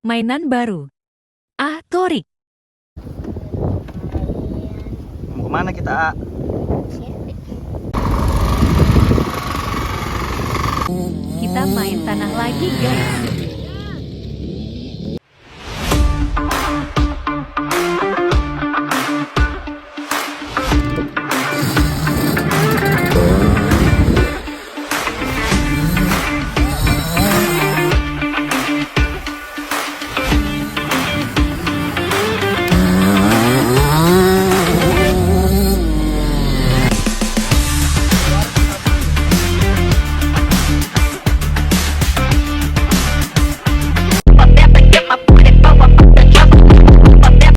Mainan baru. Ah, Torik. Mau kemana kita? Kita main tanah lagi, guys.